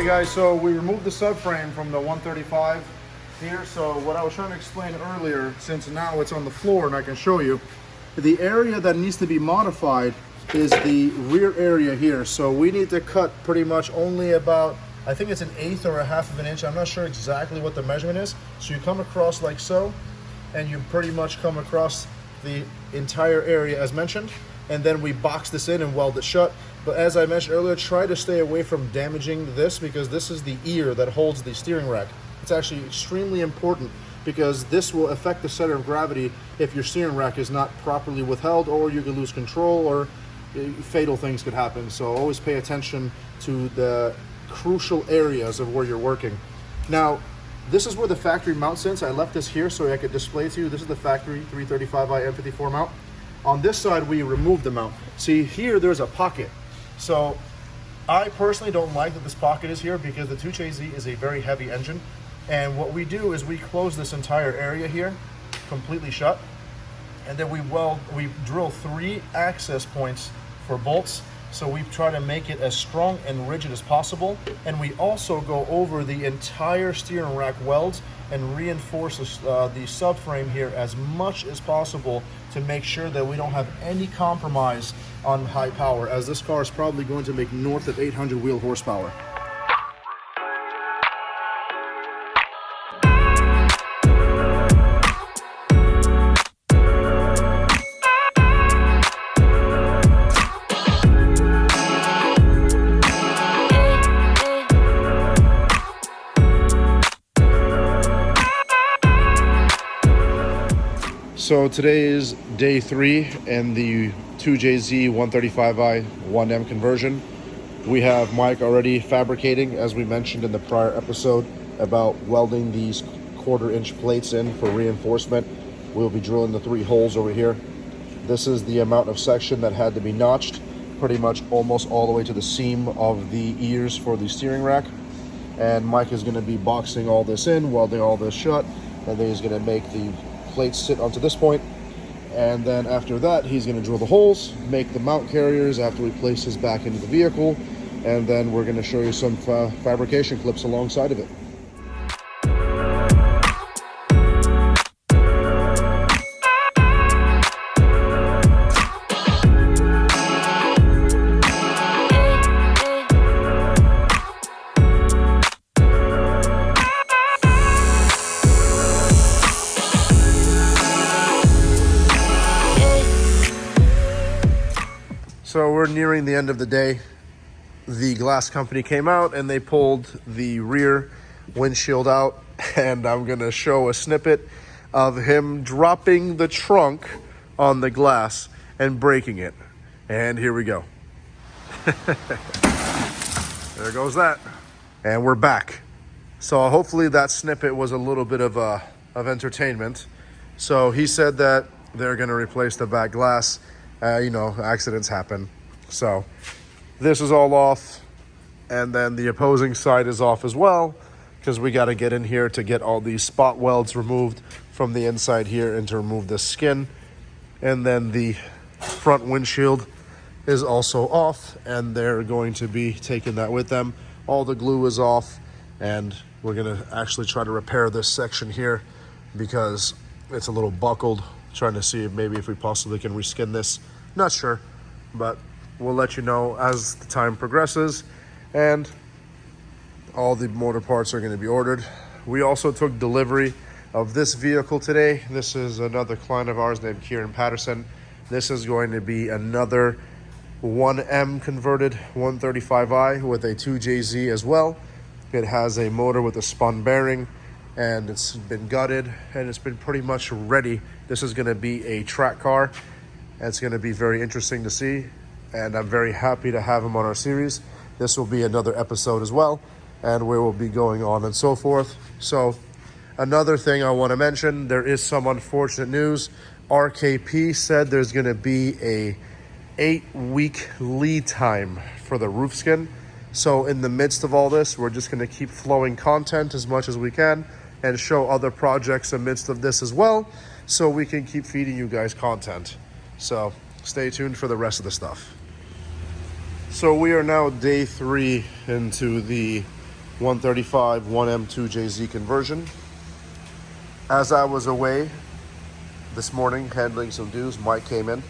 guys, so we removed the subframe from the 135 here. So what I was trying to explain earlier, since now it's on the floor and I can show you, the area that needs to be modified is the rear area here. So we need to cut pretty much only about, I think it's 1/8 or 1/2 of an inch. I'm not sure exactly what the measurement is. So you come across like so, and you pretty much come across the entire area as mentioned. And then we box this in and weld it shut. But as I mentioned earlier, try to stay away from damaging this, because this is the ear that holds the steering rack. It's actually extremely important because this will affect the center of gravity if your steering rack is not properly withheld, or you could lose control, or fatal things could happen. So always pay attention to the crucial areas of where you're working. Now, this is where the factory mount sits. I left this here so I could display it to you. This is the factory 335i M54 mount. On this side, we removed the mount. See, here there's a pocket. So I personally don't like that this pocket is here, because the 2JZ is a very heavy engine. And what we do is we close this entire area here completely shut. And then we drill 3 access points for bolts. So we try to make it as strong and rigid as possible. And we also go over the entire steering rack welds and reinforce the subframe here as much as possible to make sure that we don't have any compromise on high power, as this car is probably going to make north of 800 wheel horsepower. So today is day 3 in the 2JZ 135i 1M conversion. We have Mike already fabricating, as we mentioned in the prior episode, about welding these 1/4 inch plates in for reinforcement. We'll be drilling the 3 holes over here. This is the amount of section that had to be notched, pretty much almost all the way to the seam of the ears for the steering rack. And Mike is going to be boxing all this in, welding all this shut, and then he's going to make the plates sit onto this point, and then after that he's going to drill the holes, make the mount carriers after we place this back into the vehicle, and then we're going to show you some fabrication clips alongside of it. So we're nearing the end of the day. The glass company came out and they pulled the rear windshield out, and I'm gonna show a snippet of him dropping the trunk on the glass and breaking it. And here we go. There goes that. And we're back. So hopefully that snippet was a little bit of entertainment. So he said that they're gonna replace the back glass. You know, accidents happen. So this is all off, and then the opposing side is off as well, because we got to get in here to get all these spot welds removed from the inside here and to remove the skin. And then the front windshield is also off, and they're going to be taking that with them. All the glue is off, and we're going to actually try to repair this section here because it's a little buckled. Trying to see if maybe if we possibly can reskin this. Not sure, but we'll let you know as the time progresses, and all the motor parts are going to be ordered. We also took delivery of this vehicle today. This is another client of ours named Kieran Patterson. This is going to be another 1M converted 135i with a 2JZ as well. It has a motor with a spun bearing, and it's been gutted, and it's been pretty much ready. This is going to be a track car. It's going to be very interesting to see, and I'm very happy to have him on our series. This will be another episode as well, and we will be going on and so forth. So another thing I want to mention, there is some unfortunate news. RKP said there's going to be a 8-week lead time for the roof skin. So in the midst of all this, we're just going to keep flowing content as much as we can and show other projects amidst of this as well, so we can keep feeding you guys content. So stay tuned for the rest of the stuff. So we are now day 3 into the 135 1M2JZ conversion. As I was away this morning handling some dues, Mike came in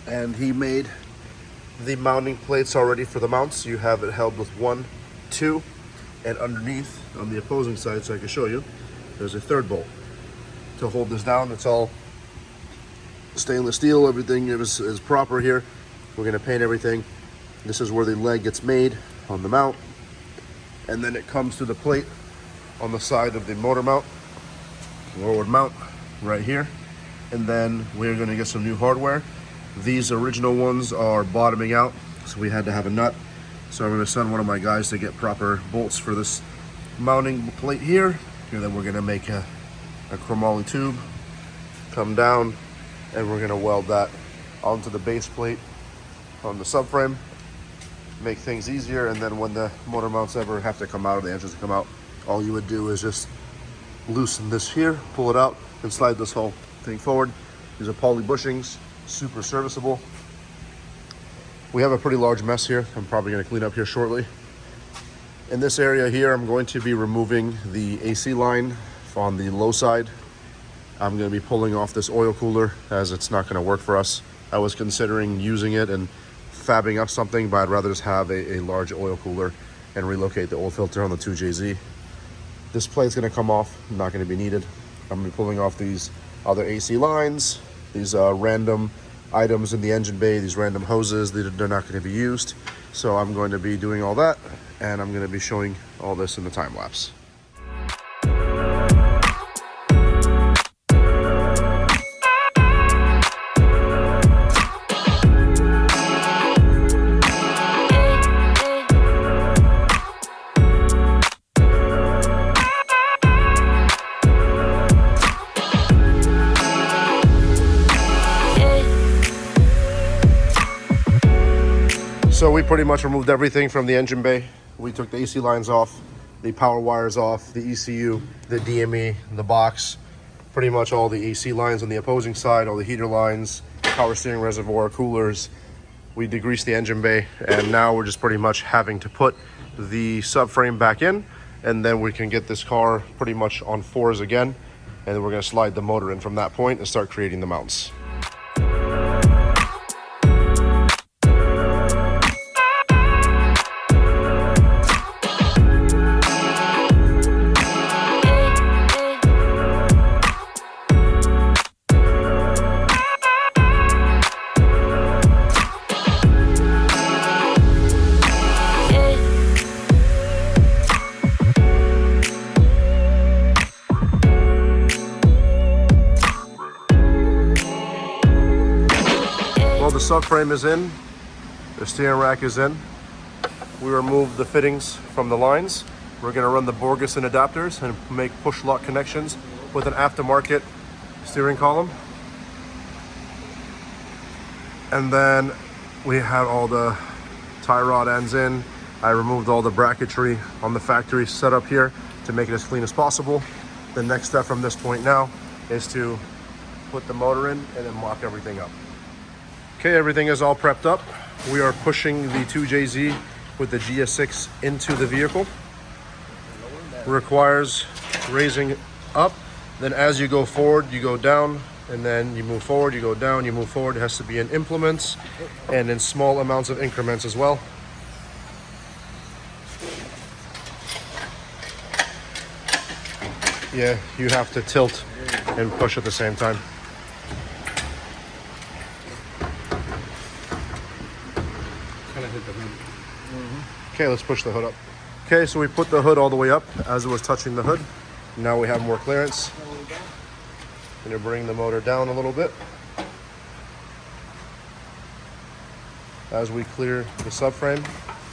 and he made the mounting plates already for the mounts. You have it held with 1, 2, and underneath on the opposing side, so I can show you, there's a third bolt to hold this down. It's all stainless steel, everything is proper here. We're going to paint everything. This is where the leg gets made on the mount, and then it comes to the plate on the side of the motor mount, forward mount right here. And then we're going to get some new hardware. These original ones are bottoming out, so we had to have a nut. So I'm going to send one of my guys to get proper bolts for this mounting plate here. And then we're going to make a chromoly tube, come down, and we're going to weld that onto the base plate on the subframe, make things easier. And then when the motor mounts ever have to come out, or the engines come out, all you would do is just loosen this here, pull it out, and slide this whole thing forward. These are poly bushings, super serviceable. We have a pretty large mess here. I'm probably going to clean up here shortly. In this area here, I'm going to be removing the AC line on the low side. I'm going to be pulling off this oil cooler as it's not going to work for us. I was considering using it and fabbing up something, but I'd rather just have a large oil cooler and relocate the oil filter on the 2JZ. This plate's going to come off, not going to be needed. I'm going to be pulling off these other AC lines, these random items in the engine bay, these random hoses, they're not going to be used. So I'm going to be doing all that, and I'm going to be showing all this in the time lapse. So we pretty much removed everything from the engine bay. We took the AC lines off, the power wires off, the ECU, the DME, the box, pretty much all the AC lines on the opposing side, all the heater lines, power steering reservoir, coolers. We degreased the engine bay, and now we're just pretty much having to put the subframe back in, and then we can get this car pretty much on 4s again, and then we're going to slide the motor in from that point and start creating the mounts. Well, the subframe is in, the steering rack is in. We removed the fittings from the lines. We're going to run the Borgeson adapters and make push lock connections with an aftermarket steering column. And then we had all the tie rod ends in. I removed all the bracketry on the factory setup here to make it as clean as possible. The next step from this point now is to put the motor in and then mock everything up. Okay, everything is all prepped up. We are pushing the 2JZ with the GS6 into the vehicle. Requires raising up. Then as you go forward, you go down, and then you move forward, you go down, you move forward. It has to be in implements and in small amounts of increments as well. Yeah, you have to tilt and push at the same time. Okay, let's push the hood up. Okay, so we put the hood all the way up as it was touching the hood. Now we have more clearance. I'm going to bring the motor down a little bit. As we clear the subframe,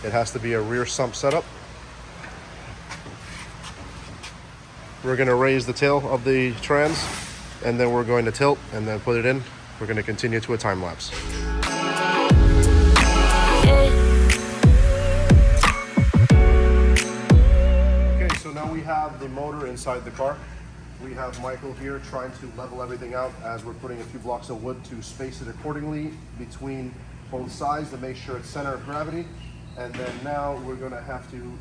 it has to be a rear sump setup. We're going to raise the tail of the trans, and then we're going to tilt and then put it in. We're going to continue to a time lapse. We have the motor inside the car. We have Michael here trying to level everything out as we're putting a few blocks of wood to space it accordingly between both sides to make sure it's center of gravity. And then now we're going to have to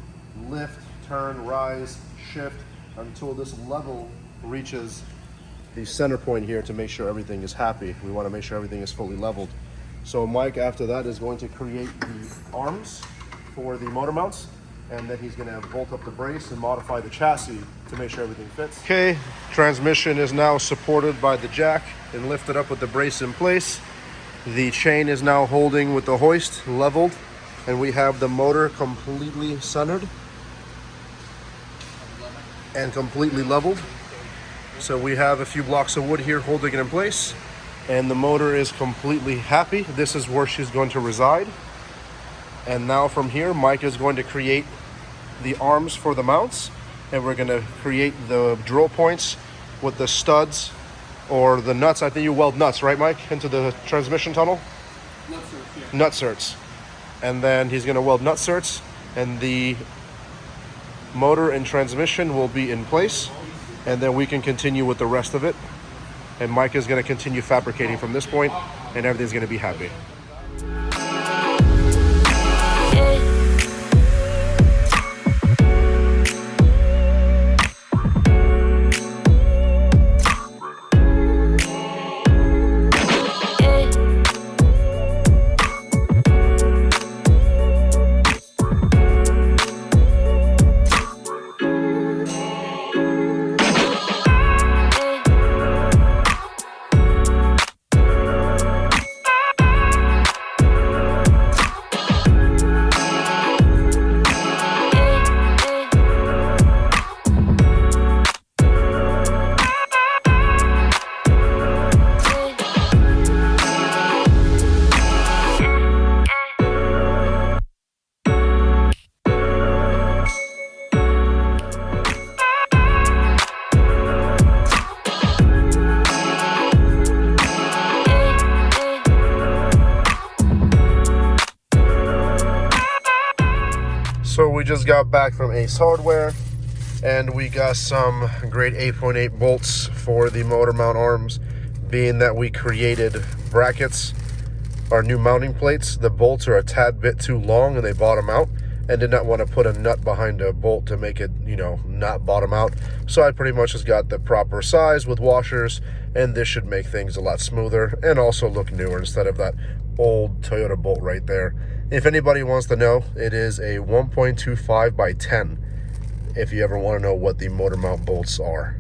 lift, turn, rise, shift until this level reaches the center point here to make sure everything is happy. We want to make sure everything is fully leveled. So Mike, after that, is going to create the arms for the motor mounts, and then he's going to bolt up the brace and modify the chassis to make sure everything fits. Okay, transmission is now supported by the jack and lifted up with the brace in place. The chain is now holding with the hoist leveled, and we have the motor completely centered and completely leveled. So we have a few blocks of wood here holding it in place, and the motor is completely happy. This is where she's going to reside. And now from here, Mike is going to create the arms for the mounts, and we're going to create the drill points with the studs or the nuts. I think you weld nuts, right, Mike, into the transmission tunnel? Nut certs, yeah. Nut certs. And then he's going to weld nut certs, and the motor and transmission will be in place, and then we can continue with the rest of it. And Mike is going to continue fabricating from this point, and everything's going to be happy. So we just got back from Ace Hardware, and we got some great 8.8 bolts for the motor mount arms, being that we created brackets, our new mounting plates. The bolts are a tad bit too long and they bottom out, and did not want to put a nut behind a bolt to make it, not bottom out. So I pretty much just got the proper size with washers, and this should make things a lot smoother and also look newer instead of that old Toyota bolt right there. If anybody wants to know, it is a 1.25 by 10, if you ever want to know what the motor mount bolts are.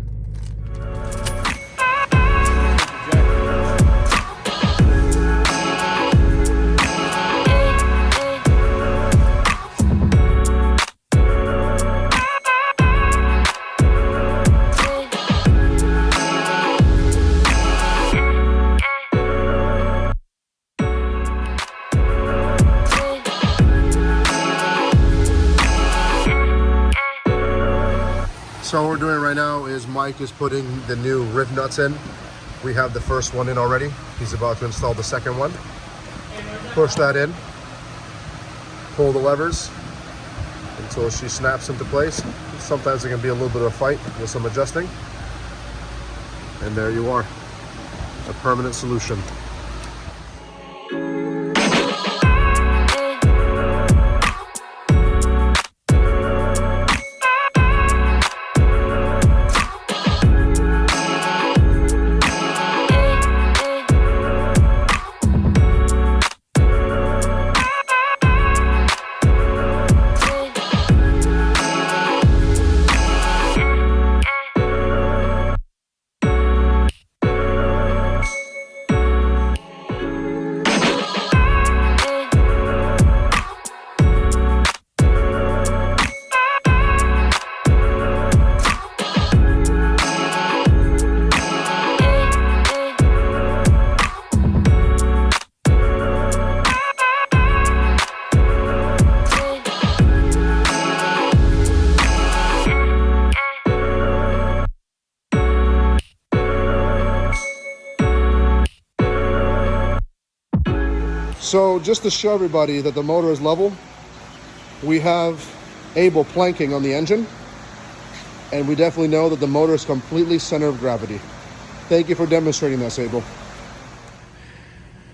So what we're doing right now is Mike is putting the new rib nuts in. We have the first one in already. He's about to install the second one. Push that in. Pull the levers until she snaps into place. Sometimes it can be a little bit of a fight with some adjusting. And there you are, a permanent solution. So just to show everybody that the motor is level, we have Able planking on the engine, and we definitely know that the motor is completely center of gravity. Thank you for demonstrating this, Able.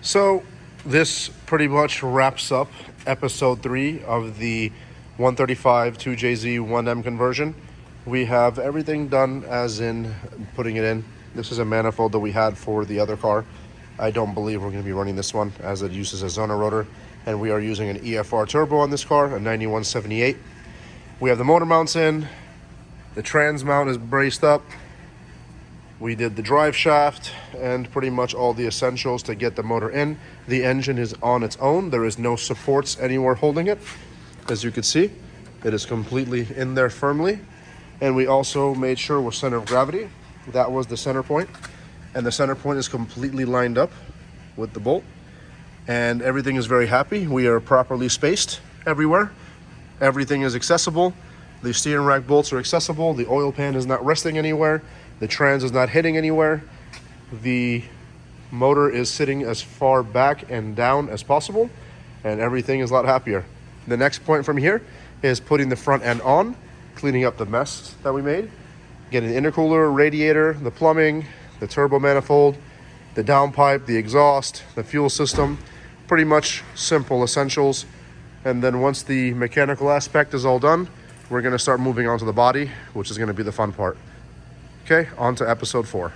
So this pretty much wraps up episode 3 of the 135, 2JZ, 1M conversion. We have everything done as in putting it in. This is a manifold that we had for the other car. I don't believe we're going to be running this one as it uses a zoner rotor. And we are using an EFR turbo on this car, a 9178. We have the motor mounts in. The trans mount is braced up. We did the drive shaft and pretty much all the essentials to get the motor in. The engine is on its own. There is no supports anywhere holding it. As you can see, it is completely in there firmly. And we also made sure we're center of gravity. That was the center point. And the center point is completely lined up with the bolt. And everything is very happy. We are properly spaced everywhere. Everything is accessible. The steering rack bolts are accessible. The oil pan is not resting anywhere. The trans is not hitting anywhere. The motor is sitting as far back and down as possible. And everything is a lot happier. The next point from here is putting the front end on, cleaning up the mess that we made, getting the intercooler, radiator, the plumbing, the turbo manifold, the downpipe, the exhaust, the fuel system, pretty much simple essentials. And then once the mechanical aspect is all done, we're going to start moving on to the body, which is going to be the fun part. Okay, on to episode 4.